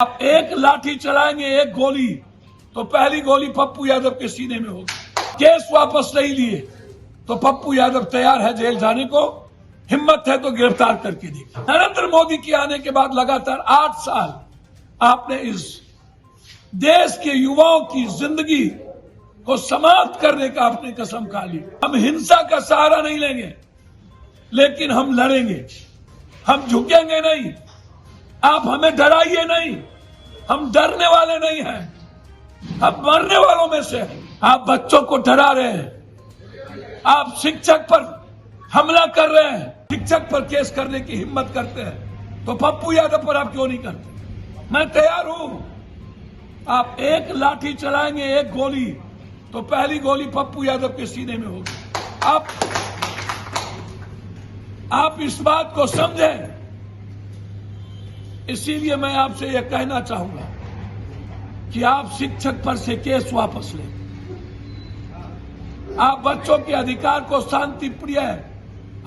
आप एक लाठी चलाएंगे, एक गोली, तो पहली गोली पप्पू यादव के सीने में होगी। केस वापस नहीं लिए तो पप्पू यादव तैयार है जेल जाने को। हिम्मत है तो गिरफ्तार करके देखिए। नरेंद्र मोदी के आने के बाद लगातार 8 साल आपने इस देश के युवाओं की जिंदगी को समाप्त करने का आपने कसम खा ली। हम हिंसा का सहारा नहीं लेंगे, लेकिन हम लड़ेंगे, हम झुकेंगे नहीं। आप हमें डराइए नहीं, हम डरने वाले नहीं हैं, हम मरने वालों में से हैं। आप बच्चों को डरा रहे हैं, आप शिक्षक पर हमला कर रहे हैं, शिक्षक पर केस करने की हिम्मत करते हैं, तो पप्पू यादव पर आप क्यों नहीं करते? मैं तैयार हूं। आप एक लाठी चलाएंगे, एक गोली, तो पहली गोली पप्पू यादव के सीने में होगी। आप इस बात को समझें। इसीलिए मैं आपसे यह कहना चाहूंगा कि आप शिक्षक पर से केस वापस लें। आप बच्चों के अधिकार को शांति प्रिय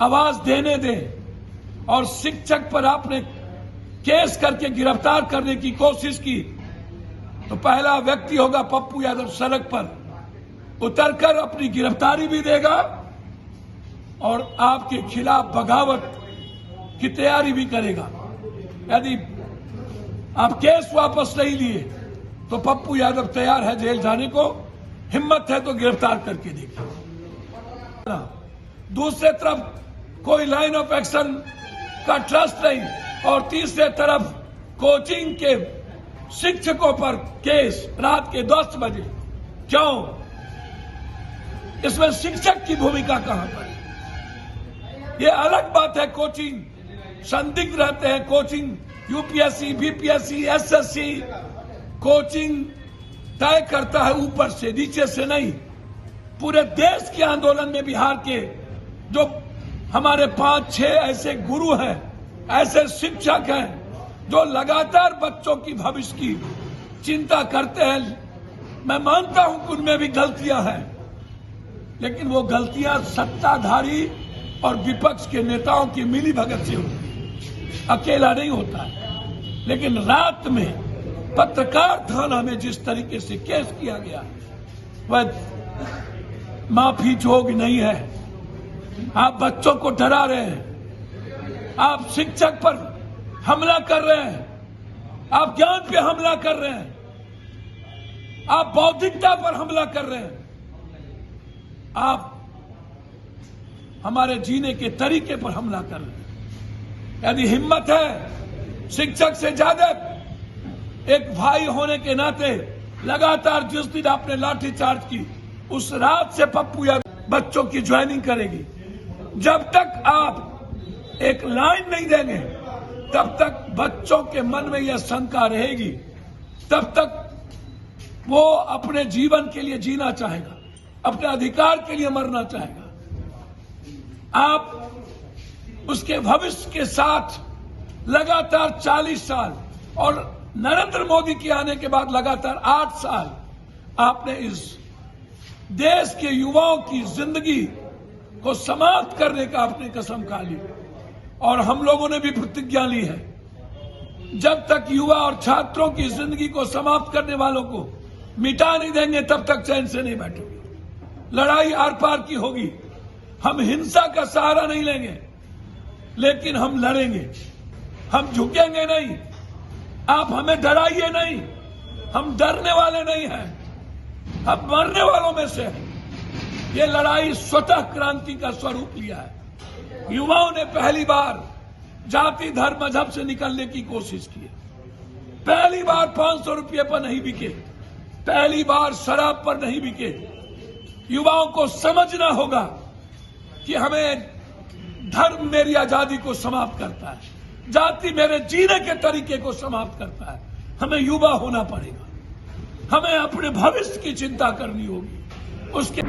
आवाज देने दें, और शिक्षक पर आपने केस करके गिरफ्तार करने की कोशिश की तो पहला व्यक्ति होगा पप्पू यादव सड़क पर उतरकर अपनी गिरफ्तारी भी देगा और आपके खिलाफ बगावत की तैयारी भी करेगा। यदि आप केस वापस नहीं लिए तो पप्पू यादव तैयार है जेल जाने को। हिम्मत है तो गिरफ्तार करके देखिए। दूसरे तरफ कोई लाइन ऑफ एक्शन का ट्रस्ट नहीं, और तीसरे तरफ कोचिंग के शिक्षकों पर केस रात के 10 बजे। क्यों? इसमें शिक्षक की भूमिका कहां पर है? ये अलग बात है। कोचिंग संदिग्ध रहते हैं, coaching UPSC, BPSC, SSC coaching तय करता है ऊपर से, नीचे से नहीं। पूरे देश के आंदोलन में बिहार के जो हमारे 5-6 ऐसे गुरु हैं, ऐसे शिक्षक हैं जो लगातार बच्चों की भविष्य की चिंता करते हैं। मैं मानता हूं कि उनमें भी गलतियां हैं, लेकिन वो गलतियां सत्ताधारी और विपक्ष के नेताओं की मिलीभगत से होती है, अकेला नहीं होता है। लेकिन रात में पत्रकार थाना में जिस तरीके से केस किया गया वह माफी जोग नहीं है। आप बच्चों को डरा रहे हैं, आप शिक्षक पर हमला कर रहे हैं, आप ज्ञान पे हमला कर रहे हैं, आप बौद्धिकता पर हमला कर रहे हैं, आप हमारे जीने के तरीके पर हमला कर रहे हैं। यदि हिम्मत है, शिक्षक से ज्यादा एक भाई होने के नाते लगातार जिस दिन आपने लाठीचार्ज की उस रात से पप्पू यादव बच्चों की ज्वाइनिंग करेगी। जब तक आप एक लाइन नहीं देंगे तब तक बच्चों के मन में यह शंका रहेगी, तब तक वो अपने जीवन के लिए जीना चाहेगा, अपने अधिकार के लिए मरना चाहेगा। आप उसके भविष्य के साथ लगातार 40 साल और नरेंद्र मोदी के आने के बाद लगातार 8 साल आपने इस देश के युवाओं की जिंदगी को समाप्त करने का आपने कसम खा ली, और हम लोगों ने भी प्रतिज्ञा ली है। जब तक युवा और छात्रों की जिंदगी को समाप्त करने वालों को मिटा नहीं देंगे तब तक चैन से नहीं बैठेंगे। लड़ाई आर पार की होगी। हम हिंसा का सहारा नहीं लेंगे, लेकिन हम लड़ेंगे, हम झुकेंगे नहीं। आप हमें डराइए नहीं, हम डरने वाले नहीं हैं, हम मरने वालों में से हैं। ये लड़ाई स्वतः क्रांति का स्वरूप लिया है। युवाओं ने पहली बार जाति धर्म मजहब से निकलने की कोशिश की। पहली बार 500 रुपये पर नहीं बिके, पहली बार शराब पर नहीं बिके। युवाओं को समझना होगा कि हमें धर्म मेरी आजादी को समाप्त करता है, जाति मेरे जीने के तरीके को समाप्त करता है। हमें युवा होना पड़ेगा, हमें अपने भविष्य की चिंता करनी होगी। उसके